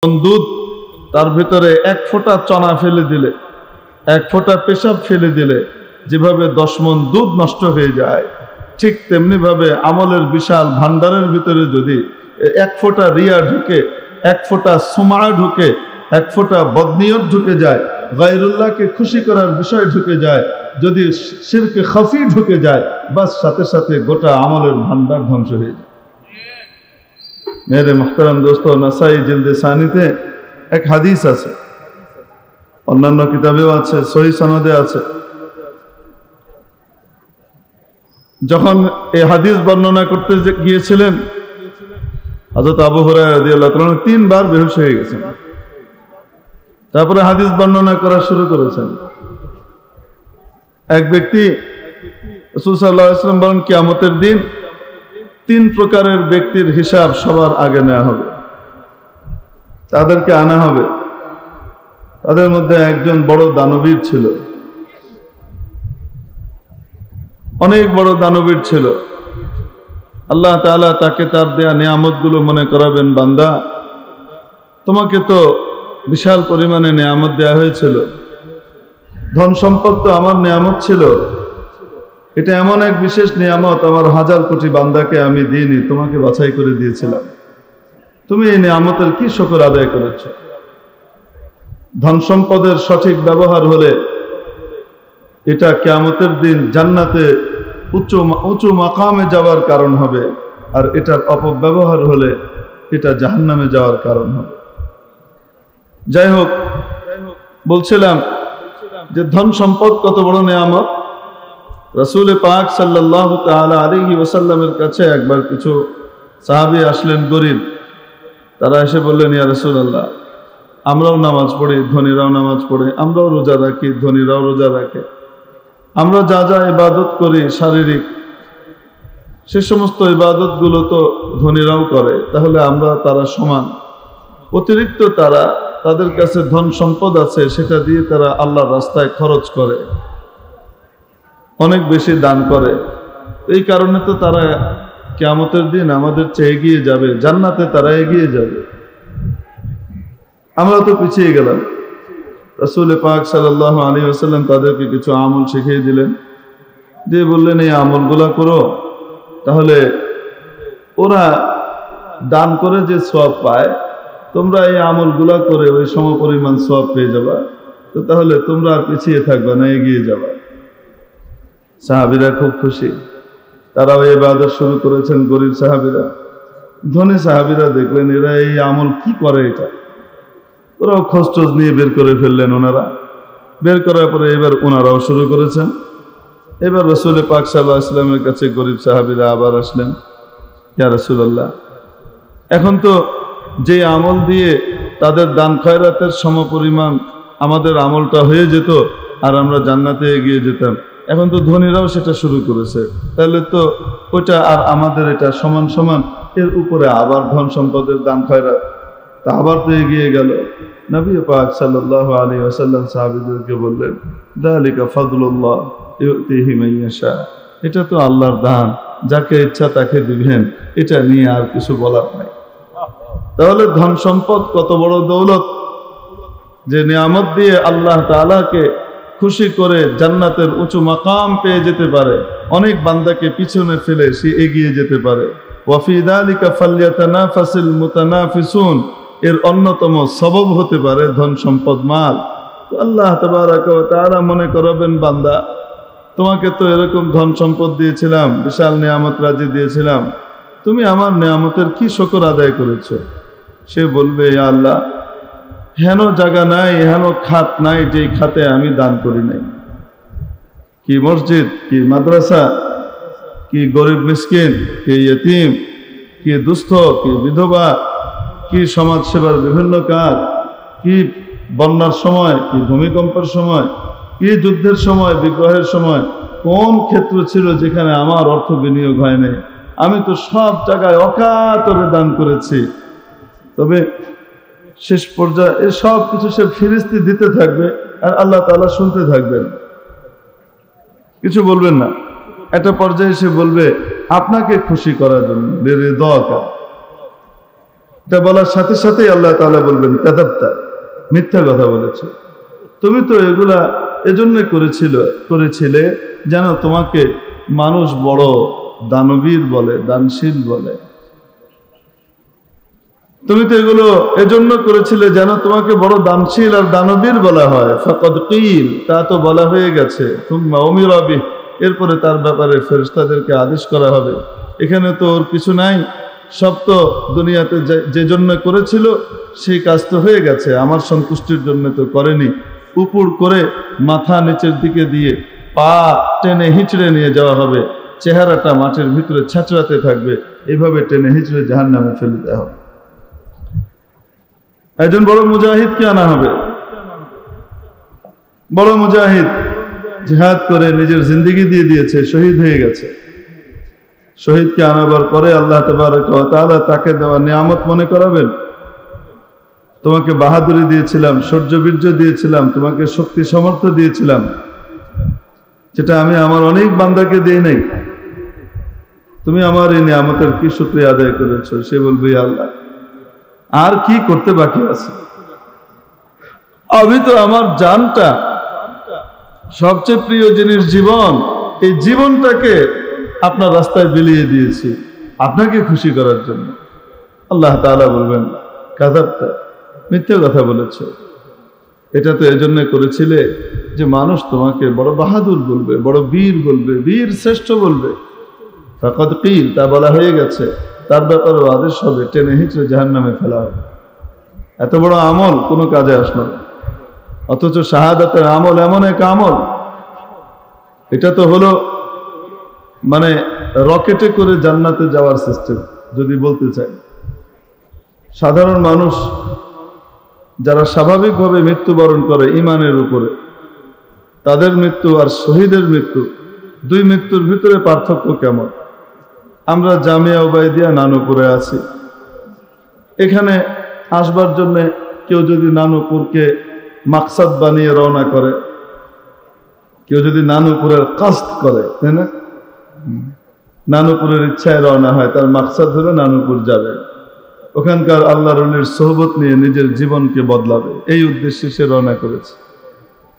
দুধ তার ভিতরে এক ফোঁটা চনা ফেলে দিলে, এক ফোঁটা পেশাব ফেলে দিলে যেভাবে 10 মণ দুধ নষ্ট হয়ে যায়, ঠিক তেমনি ভাবে আমলের বিশাল ভান্ডারের ভিতরে যদি এক ফোঁটা রিয়া ঢুকে, এক ফোঁটা সুমা ঢুকে, এক ফোঁটা বদনিয়ত ঢুকে যায়, গায়রুল্লাহকে খুশি করার বিষয় ঢুকে যায়, যদি শিরকে খাফি ঢুকে যায়, বাস সাথে সাথে গোটা আমলের ভান্ডার ধ্বংস হয়ে যায়। মেরে মুহতারাম দোস্ত, নাসাই জিলদে সানিতে এক হাদিস আছে, অন্যান্য কিতাবেও আছে, সহিহ সনদে আছে। যখন এই হাদিস বর্ণনা করতে গিয়েছিলেন হযরত আবু হুরায়রা রাদিয়াল্লাহু তাআলা 3 বার বেহুশ হয়ে গেছেন, তারপরে হাদিস বর্ণনা করা শুরু করেছেন। এক ব্যক্তি, রাসূল সাল্লাল্লাহু আলাইহি ওয়াসাল্লাম বলেন, কিয়ামতের দিন 3 প্রকারের ব্যক্তির হিসাব সবার আগে নেওয়া হবে, তাদেরকে আনা হবে। তাদের মধ্যে একজন বড় দানবীর ছিল, অনেক বড় দানবীর ছিল। আল্লাহ তাআলা তাকে তার দেয়া নিয়ামতগুলো মনে করাবেন, বান্দা তোমাকে তো বিশাল পরিমাণে নিয়ামত দেয়া হয়েছিল, ধন সম্পদ তো আমার নিয়ামত ছিল, এটা এমন এক বিশেষ নিয়ামত, আমার 1000 কোটি বান্দাকে আমি দিইনি, তোমাকে বাছাই করে দিয়েছিলাম, তুমি এই নিয়ামতের কি শুকর আদায় করেছ? ধন সম্পদের সঠিক ব্যবহার হলে এটা কিয়ামতের দিন জান্নাতে উঁচু মাকামে যাওয়ার কারণ হবে, আর এটার অপব্যবহার হলে এটা জাহান্নামে যাওয়ার কারণ হবে। যাই হোক, বলছিলাম যে ধন সম্পদ কত বড় নিয়ামত। রাসূল পাক সাল্লাল্লাহু তাআলা আলাইহি ওয়াসাল্লামের কাছে একবার কিছু সাহাবী আসলেন, গরীব। তারা এসে বললেন, ইয়া রাসূলুল্লাহ, আমরাও নামাজ পড়ি, ধনীরাও নামাজ পড়ে, আমরাও রোজা রাখি, ধনীরাও রোজা রাখে, আমরা যা যা ইবাদত করি শারীরিক, সে সমস্ত ইবাদতগুলো তো ধনীরাও করে, তাহলে আমরা তারা সমান? অতিরিক্ত তাদের কাছে ধন সম্পদ আছে, সেটা দিয়ে তারা আল্লাহর রাস্তায় খরচ করে, অনেক বেশি দান করে, এই কারণে তো তারা কিয়ামতের দিন আমাদের চেয়ে এগিয়ে যাবে, জান্নাতে তারা এগিয়ে যাবে, আমরা তো পিছিয়ে গেলাম। রাসূল পাক সাল্লাল্লাহু আলাইহি ওয়াসাল্লাম তাদেরকে কিছু আমল শিখিয়ে দিলেন, দিয়ে বললেন, এই আমলগুলা করো, তাহলে ওরা দান করে যে সওয়াব পায়, তোমরা এই আমলগুলা করে ওই সমপরিমাণ সওয়াব পেয়ে যাবা, তো তাহলে তোমরা আর পিছিয়ে থাকবে না, এগিয়ে যাবা। সাহাবীরা খুব খুশি, তারাও ইবাদত শুরু করেছেন। গরীব সাহাবীরা, ধনী সাহাবীরা দেখলেন এরা এই আমল কি করে, এটা ওরাও খোঁজ নিয়ে বের করে ফেললেন। ওনারা বের করার পরে এবার ওনারাও শুরু করেছেন। এবার রাসূল পাক সাল্লাল্লাহু আলাইহি ওয়াসাল্লামের কাছে গরীব সাহাবীরা আবার আসলেন, ইয়া রাসূলুল্লাহ, এখন তো যে আমল দিয়ে তাদের দান খয়রাতের সমপরিমাণ আমাদের আমলটা হয়ে যেত আর আমরা জান্নাতে এগিয়ে যেতাম, এখন তো ধনীরাও সেটা শুরু করেছে, তাহলে তো ওটা আর আমাদের এটা সমান সমান, এর উপরে আবার ধন সম্পদের দান খয়রাত, তা আবার তো এগিয়ে গেল। নবী পাক সাল্লাল্লাহু আলাইহি ওয়াসাল্লাম সাহাবীদেরকে বললেন, যালিকা ফাদলুল্লাহ ইউতিহি মান ইয়াশা, এটা তো আল্লাহর দান, যাকে ইচ্ছা তাকে দিবেন, এটা নিয়ে আর কিছু বলার নাই। তাহলে ধন সম্পদ কত বড় দৌলত, যে নিয়ামত দিয়ে আল্লাহ তাআলাকে খুশি করে জান্নাতের উঁচু মাকাম পেয়ে যেতে পারে, অনেক বান্দাকে পিছনে ফেলে সে এগিয়ে যেতে পারে। ওয়া ফি যালিকা ফালইয়াতানাফাসিল মুতানাফিসুন, এর অন্যতম সবব হতে পারে ধন সম্পদ, মাল। তো আল্লাহ তাবারাকা ওয়া তাআলা মনে করবেন, বান্দা তোমাকে তো এরকম ধন সম্পদ দিয়েছিলাম, বিশাল নিয়ামত রাজি দিয়েছিলাম, তুমি আমার নিয়ামতের কি শুকর আদায় করেছো? সে বলবে, ইয়া আল্লাহ, হেন জায়গা নাই, হেন খাত নাই যেই খাতে আমি দান করি নাই। কি মসজিদ, কি মাদ্রাসা, কি গরিব মিসকিন, কি ইয়েতিম, কি দুস্থ, কি বিধবা, কি সমাজ সেবার বিভিন্ন কাজ, কি বন্যার সময়, কি ভূমিকম্পের সময়, কি যুদ্ধের সময়, বিগ্রহের সময়, কোন ক্ষেত্র ছিল যেখানে আমার অর্থ বিনিয়োগ হয় নাই? আমি তো সব জায়গায় অকাতরে দান করেছি। তবে শেষ পর্যায়ে এই সব কিছু সে ফিরিস্তি দিতে থাকবে, আর আল্লাহ তাআলা শুনতে থাকবেন, কিছু বলবেন না। একটা পর্যায়ে সে বলবে, আপনাকে খুশি করার জন্য, এটা বলার সাথে সাথেই আল্লাহ তাআলা বলবেন কাযাবতা, মিথ্যা কথা বলেছ। তুমি তো এগুলা এজন্য করেছিলে যেন তোমাকে মানুষ বড় দানবীর বলে, দানশীল বলে। তুমি তো এগুলো এজন্য করেছিলে যেন তোমাকে বড় দানশীল আর দানবীর বলা হয়। ফাকাদ কিল, তা তো বলা হয়ে গেছে। সুম্মা উমিরা বিহি, এরপরে তার ব্যাপারে ফেরেশতাদেরকে আদেশ করা হবে। এখানে তো ওর কিছু নাই, সব তো দুনিয়াতে যে জন্য করেছিল সেই কাজ তো হয়ে গেছে, আমার সন্তুষ্টির জন্য তো করেনি। উপর করে মাথা নিচের দিকে দিয়ে পা টেনে হিঁচড়ে নিয়ে যাওয়া হবে, চেহারাটা মাটির ভিতরে ছাঁচড়াতে থাকবে, এইভাবে টেনে হিঁচড়ে জাহান্নামে ফেলে দেওয়া হবে। একজন বড় মুজাহিদকে আনা হবে, বড় মুজাহিদ জিহাদ করে নিজের জিন্দেগি দিয়ে দিয়েছে, শহীদ হয়ে গেছে। শহীদকে আনাবার পরে আল্লাহ তাবারক ওয়া তাআলা তাকে দেওয়া নিয়ামত মনে করাবেন। তোমাকে বাহাদুরি দিয়েছিলাম, শৌর্য বীর্য দিয়েছিলাম, তোমাকে শক্তি সামর্থ্য দিয়েছিলাম, যেটা আমি আমার অনেক বান্দাকে দিই নাই। তুমি আমার এই নিয়ামতের কি শুকরিয়া আদায় করেছো? সে বলবে, আল্লাহ আর কি করতে বাকি আছে? আমি তো আমার জানটা, সবচেয়ে প্রিয় জিনিস জীবন, এই জীবনটাকে আপনার রাস্তায় বিলিয়ে দিয়েছি আপনাকে খুশি করার জন্য। আল্লাহ তাআলা বলবেন কাযাবতা, মিথ্যে কথা বলেছ। এটা তো এজন্য করেছিলে যে মানুষ তোমাকে বড় বাহাদুর বলবে, বড় বীর বলবে, বীর শ্রেষ্ঠ বলবে। ফাকাদ কিল, তা বলা হয়ে গেছে, তার ব্যাপারে আদেশ হবে, টেনে হিঁচড়ে জাহান্নামে ফেলা হবে। এত বড় আমল কোনো কাজে আসলো না, অথচ শাহাদাতের আমল এমন এক আমল, এটা তো হলো মানে রকেটে করে জান্নাতে যাওয়ার সিস্টেম। যদি বলতে চাই, সাধারণ মানুষ যারা স্বাভাবিকভাবে মৃত্যুবরণ করে ঈমানের উপরে, তাদের মৃত্যু আর শহীদের মৃত্যু, দুই মৃত্যুর ভিতরে পার্থক্য কেমন? আমরা জামিয়া উবাইদিয়া নানুপুরে আছি। এখানে আসবার জন্য কেউ যদি নানুপুরকে মাকসাদ বানিয়ে রওনা করে, কেউ যদি নানুপুরের কাস্দ করে, তাই না, নানুপুরের ইচ্ছায় রওনা হয়, তার মাকসাদ হলো নানুপুর যাবে, ওখানকার আল্লাহর ওলির সোহবত নিয়ে নিজের জীবনকে বদলাবে, এই উদ্দেশ্যে সে রওনা করেছে।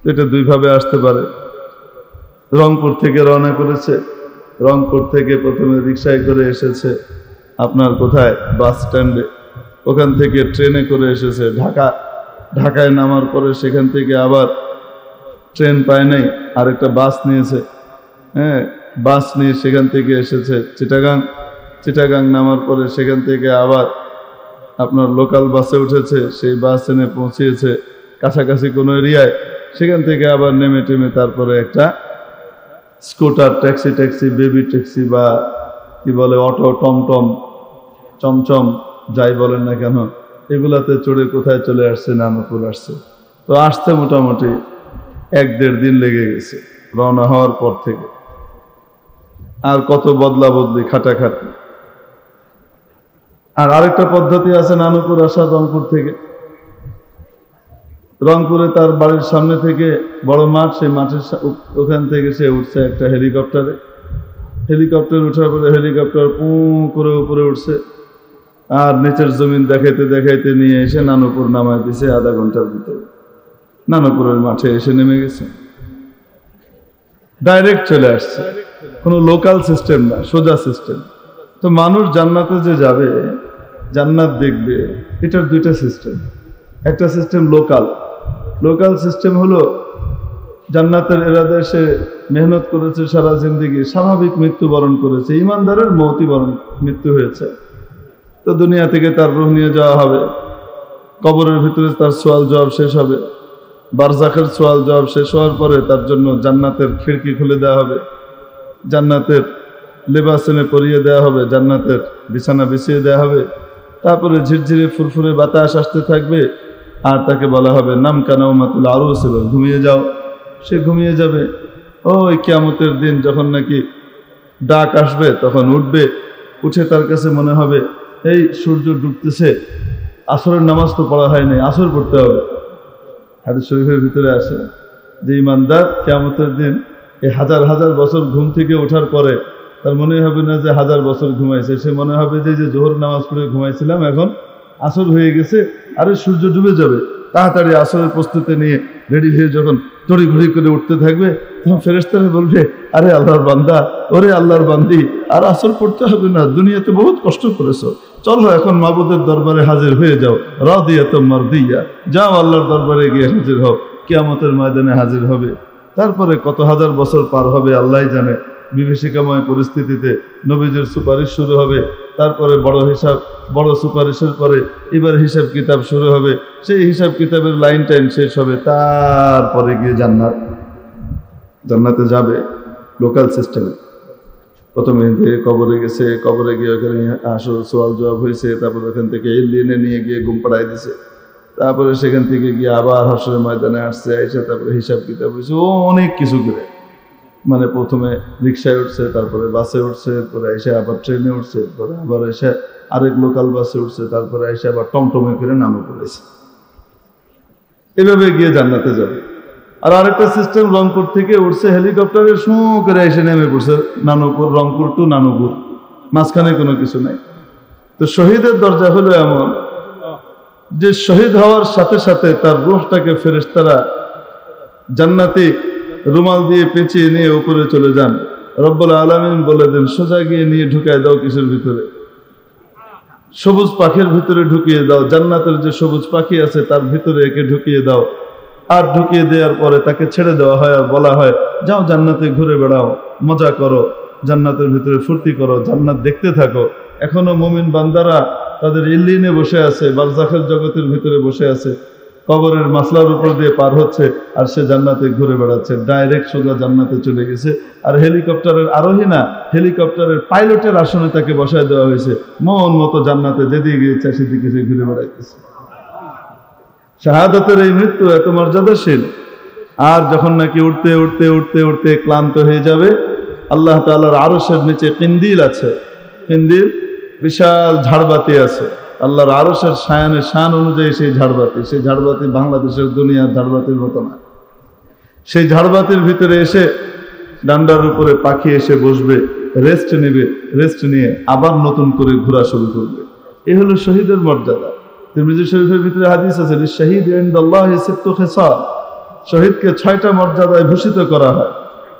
এটা দুইভাবে আসতে পারে। রংপুর থেকে রওনা করেছে, রংপুর থেকে প্রথমে রিক্সায় করে এসেছে আপনার কোথায়, বাস স্ট্যান্ডে, ওখান থেকে ট্রেনে করে এসেছে ঢাকায় নামার পরে সেখান থেকে আবার ট্রেন পায় নাই, আরেকটা বাস নিয়েছে, হ্যাঁ, বাস নিয়ে সেখান থেকে এসেছে চিটাগাং নামার পরে সেখান থেকে আবার আপনার লোকাল বাসে উঠেছে, সেই বাস এনে পৌঁছিয়েছে কাছাকাছি কোনো এরিয়ায়, সেখান থেকে আবার নেমে টেমে তারপরে একটা স্কুটার, ট্যাক্সি, বেবি ট্যাক্সি বা কি বলে অটো, টমটম, চমচম, যাই বলেন না কেন, এগুলাতে চড়ে কোথায় চলে আসছে, নানুপুর আসছে। তো আসতে মোটামুটি 1-1.5 দিন লেগে গেছে রওনা হওয়ার পর থেকে। আর কত বদলা বদলি, খাটাখাটি। আর আরেকটা পদ্ধতি আছে নানুপুর আসার, রংপুর থেকে। রংপুরে তার বাড়ির সামনে থেকে বড় মাঠ, সেই মাঠের ওখান থেকে সে উঠছে একটা হেলিকপ্টারে। হেলিকপ্টার উঠার পরে হেলিকপ্টার পু করে উপরে উঠছে, আর নিচের জমিন দেখাইতে দেখাইতে নিয়ে এসে নানুপুর নামায় দিছে আধা ঘন্টার ভিতরে। নানুপুরের মাঠে এসে নেমে গেছে, ডাইরেক্ট চলে আসছে, কোনো লোকাল সিস্টেম না, সোজা সিস্টেম। তো মানুষ জান্নাতে যে যাবে, জান্নাত দেখবে, এটার দুইটা সিস্টেম। একটা সিস্টেম লোকাল সিস্টেম হলো জান্নাতের এরাদায় সে মেহনত করেছে সারা জিন্দেগি, স্বাভাবিক মৃত্যুবরণ করেছে, ইমানদারের মৃত্যু হয়েছে। তো দুনিয়া থেকে তার রূহ নিয়ে যাওয়া হবে, কবরের ভিতরে তার সওয়াল জবাব শেষ হবে, বারজাখের সওয়াল জবাব শেষ হওয়ার পরে তার জন্য জান্নাতের খিড়কি খুলে দেওয়া হবে, জান্নাতের লেবাস এনে পরিয়ে দেওয়া হবে, জান্নাতের বিছানা বিছিয়ে দেওয়া হবে। তারপরে ঝিরঝিরে ফুরফুরে বাতাস আসতে থাকবে, আর তাকে বলা হবে নাম কানাউমাতুল আরুস, এবং ঘুমিয়ে যাও। সে ঘুমিয়ে যাবে। ওই কিয়ামতের দিন যখন নাকি ডাক আসবে তখন উঠবে, উঠে তার কাছে মনে হবে এই সূর্য ডুবতেছে, আসরের নামাজ তো পড়া হয়নি, আসর পড়তে হবে। হাদিস শরীফের ভিতরে আসে যে ইমানদার কিয়ামতের দিন এই হাজার হাজার বছর ঘুম থেকে ওঠার পরে তার মনে হবে না যে 1000 বছর ঘুমাইছে, সে মনে হবে যে জোহর নামাজ পড়ে ঘুমাইছিলাম, এখন আসর হয়ে গেছে, আরে সূর্য ডুবে যাবে, তাড়াতাড়ি আসরের প্রস্তুতি নিয়ে রেডি হয়ে যখন তড়িঘড়ি করে উঠতে থাকবে, তখন ফেরেশতারা বলবে, আরে আল্লাহর বান্দা, ওরে আল্লাহর বান্দি, আর আসর পড়তে হবে না, দুনিয়াতে বহুত কষ্ট করেছো, চলো এখন মাবুদের দরবারে হাজির হয়ে যাও, রাদিয়াতুম মারদিয়া, যাও আল্লাহর দরবারে গিয়ে হাজির হও, কিয়ামতের ময়দানে হাজির হবে। তারপরে কত হাজার বছর পার হবে আল্লাহই জানে, বিভীষিকাময় পরিস্থিতিতে নবীজির সুপারিশ শুরু হবে, তারপরে বড় সুপারিশের পরে এবার হিসাব কিতাব শুরু হবে, সেই হিসাব কিতাবের লাইন টাইন শেষ হবে, তারপরে গিয়ে জান্নাতে যাবে লোকাল সিস্টেমে। প্রথমে কবরে গেছে, কবরে গিয়ে ওখানে আসো সোয়াল জবাব হয়েছে, তারপর ওখান থেকে ইল্লিনে নিয়ে গিয়ে ঘুম পাড়াই দিছে, তারপরে সেখান থেকে গিয়ে আবার হাসরের ময়দানে আসছে, এসে তারপরে হিসাব কিতাব হয়েছে, ও অনেক কিছু করে, মানে প্রথমে রিক্সায় উঠছে, তারপরে বাসে উঠছে, এরপরে এসে আবার ট্রেনে উঠছে, এরপরে আবার এসে আরেক লোকাল বাসে উঠছে, তারপরে এসে আবার টমটমে করে নামে পড়েছে, এভাবে গিয়ে জান্নাতে যাবে। আর আরেকটা সিস্টেম, রংপুর থেকে উঠছে হেলিকপ্টারে, শু করে এসে নেমে পড়ছে নানুপুর, রংপুর টু নানুপুর, মাঝখানে কোনো কিছু নাই। তো শহীদের দরজা হলো এমন যে শহীদ হওয়ার সাথে সাথে তার রূহটাকে ফেরেশতারা জান্নাতি রুমাল দিয়ে পেঁচিয়ে নিয়ে উপরে চলে যান। রব্বুল আলামিন বলে দেন, সোজা গিয়ে নিয়ে ঢুকায় দাও কিসের ভিতরে, সবুজ পাখির ভিতরে ঢুকিয়ে দাও, জান্নাতের যে সবুজ পাখি আছে তার ভিতরে একে ঢুকিয়ে দাও। আর ঢুকিয়ে দেওয়ার পরে তাকে ছেড়ে দেওয়া হয়, আর বলা হয়, যাও জান্নাতে ঘুরে বেড়াও, মজা করো, জান্নাতের ভিতরে ফুর্তি করো, জান্নাত দেখতে থাকো। এখনো মুমিন বান্দারা তাদের ইল্লিনে বসে আছে, বারজাখের জগতের ভিতরে বসে আছে, কবরের মাসলার উপর দিয়ে পার হচ্ছে, আর সে জান্নাতে ঘুরে বেড়াচ্ছে, ডাইরেক্ট সোজা জান্নাতে চলে গেছে। আর হেলিকপ্টারের আরোহী না, হেলিকপ্টারের পাইলটের আসনে তাকে বসায় দেওয়া হয়েছে, মন মতো জান্নাতে যেদিকে ইচ্ছা সেদিকে সে ঘুরে বেড়াইতেছে। শাহাদাতের এই মৃত্যু এত মর্যাদাশীল। আর যখন নাকি উঠতে উঠতে উঠতে উঠতে ক্লান্ত হয়ে যাবে, আল্লাহ তাআলার আরশের নিচে কিন্দিল আছে, কিন্দিল বিশাল ঝাড়বাতি আছে, আল্লাহর আরশের শায়ানের শান অনুযায়ী সেই ঝাড়বাতি বাংলাদেশের দুনিয়ার ঝাড়বাতির মতো না। সেই ঝাড়বাতির ভিতরে এসে ডান্ডার উপরে পাখি এসে বসবে, রেস্ট নেবে, রেস্ট নিয়ে আবার নতুন করে ঘোরা শুরু করবে। এই হলো শহীদের মর্যাদা। তিরমিজি শরীফের ভিতরে হাদিস আছে, শাহীদ ইনদাল্লাহি সিত্তু খিসাল, শহীদকে 6টা মর্যাদায় ভূষিত করা হয়,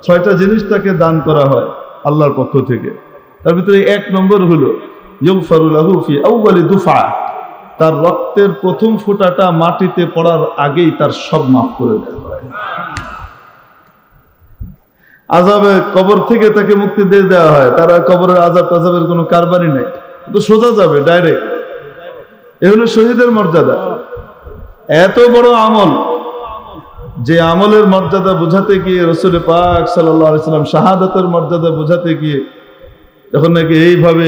6টা জিনিস তাকে দান করা হয় আল্লাহর পক্ষ থেকে। তার ভিতরে 1 নম্বর হলো ইউগফারু লাহু ফি আউয়ালি দুফা, তার রক্তের প্রথম ফোঁটাটা মাটিতে পড়ার আগেই তার সব মাফ করে দেওয়া হয়। আযাবে কবর থেকে তাকে মুক্তি দিয়ে দেওয়া হয়, তারা কবরের আযাবের কোনো কারবারই নাই, তো সোজা যাবে ডাইরেক্ট। এ হলো শহীদের মর্যাদা। এত বড় আমল, যে আমলের মর্যাদা বোঝাতে গিয়ে রাসূল পাক সাল্লাল্লাহু আলাইহি সাল্লাম শাহাদাতের মর্যাদা বোঝাতে গিয়ে যখন নাকি এইভাবে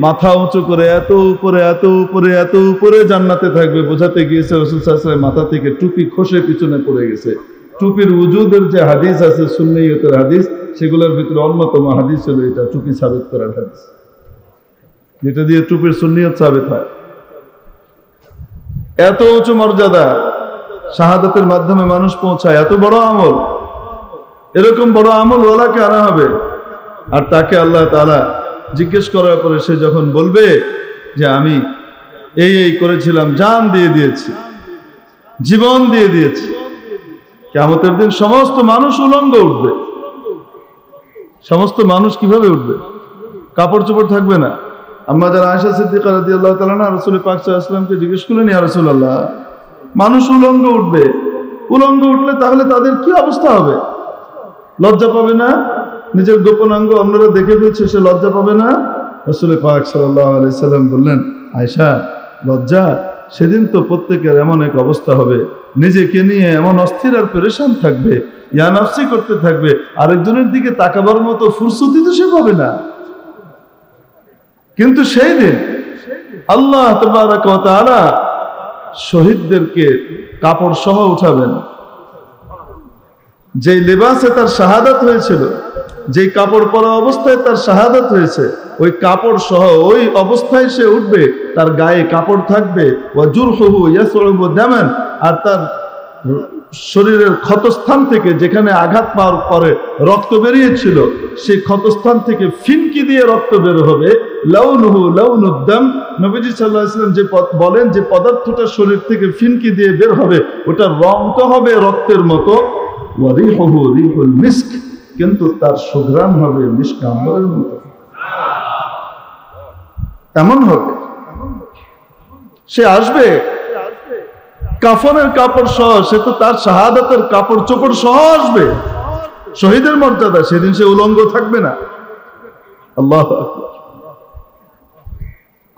মাথা উঁচু করে এত উপরে এত উপরে এত উপরে জান্নাতে থাকবে বোঝাতে গিয়েছে, রাসূল সাল্লাল্লাহু আলাইহি ওয়াসাল্লাম মাথা থেকে টুপি খসে পিছনে পড়ে গেছে। টুপির উজুদের যে হাদিস আছে, সুন্নিয়তের হাদিস, সেগুলোর ভিতরে অন্যতম হাদিস হলো এটা, টুপি সাবিত করার হাদিস, যেটা দিয়ে টুপির সুন্নিয়ত সাবিত হয়। এত উঁচু মর্যাদা শাহাদাতের মাধ্যমে মানুষ পৌঁছায়, এত বড় আমল। এরকম বড় আমল ওলাকে আনা হবে, আর তাকে আল্লাহ তাআলা জিজ্ঞেস করার পরে সে যখন বলবে যে আমি এই করেছিলাম, জান দিয়ে দিয়েছি, জীবন দিয়ে দিয়েছি, কিয়ামতের দিন সমস্ত মানুষ উলঙ্গ উঠবে। সমস্ত মানুষ কিভাবে উঠবে? কাপড় চোপড় থাকবে না। আম্মা যারা আয়েশা সিদ্দিকা রাদিয়াল্লাহু তাআলা আনহা রাসূল পাক সাল্লাল্লাহু আলাইহি ওয়াসাল্লামকে জিজ্ঞেস করলেন, ইয়া রাসূলুল্লাহ, মানুষ উলঙ্গ উঠবে, উলঙ্গ উঠলে তাহলে তাদের কি অবস্থা হবে? লজ্জা পাবে না? নিজের গোপনাঙ্গ অন্যরা দেখে ফেলছে, সে লজ্জা পাবে না? রাসূল পাক সাল্লাল্লাহু আলাইহি ওয়াসাল্লাম বললেন, আয়েশা, লজ্জা সেদিন তো প্রত্যেকের এমন এক অবস্থা হবে, নিজেকে নিয়ে এমন অস্থির আর পেরেশান থাকবে, ইয়া নাফসি করতে থাকবে, আরেকজনের দিকে তাকাবার মতো ফুরসতি তো সে পাবে না। কিন্তু সেই দিন আল্লাহ তাবারাক ওয়া তাআলা শহীদদেরকে কাপড় সহ উঠাবেন। যেই লেবাসে তার শাহাদাত হয়েছিল, যেই কাপড় পরা অবস্থায় তার শাহাদাত হয়েছে, ওই কাপড় সহ ওই অবস্থায় সে উঠবে, তার গায়ে কাপড় থাকবে, ওয়া জুরহুহু ইয়াসউবু দামান, আর তার শরীরের ক্ষতস্থান থেকে, যেখানে আঘাত পাওয়ার পরে রক্ত বেরিয়েছিল, সেই ক্ষতস্থান থেকে ফিনকি দিয়ে রক্ত বের হবে। লাউনুহু লাউনুদ্দাম, নবীজি সাল্লাল্লাহু আলাইহি ওয়াসাল্লাম যে বলেন যে পদার্থটা শরীর থেকে ফিনকি দিয়ে বের হবে, ওটার রংটা হবে রক্তের মতো। ওয়া রিহুহু রিহুল মিস্ক, কিন্তু তার সুঘ্রাণ হবে মিস্ক আম্বরের মতো। এমন হবে, সে আসবে কাফনের কাপড় সহ, সে তো তার শাহাদাতের কাপড় চোপড় সহ আসবে। শহীদের মর্যাদা, সেদিন সে উলঙ্গ থাকবে না। আল্লাহু আকবার।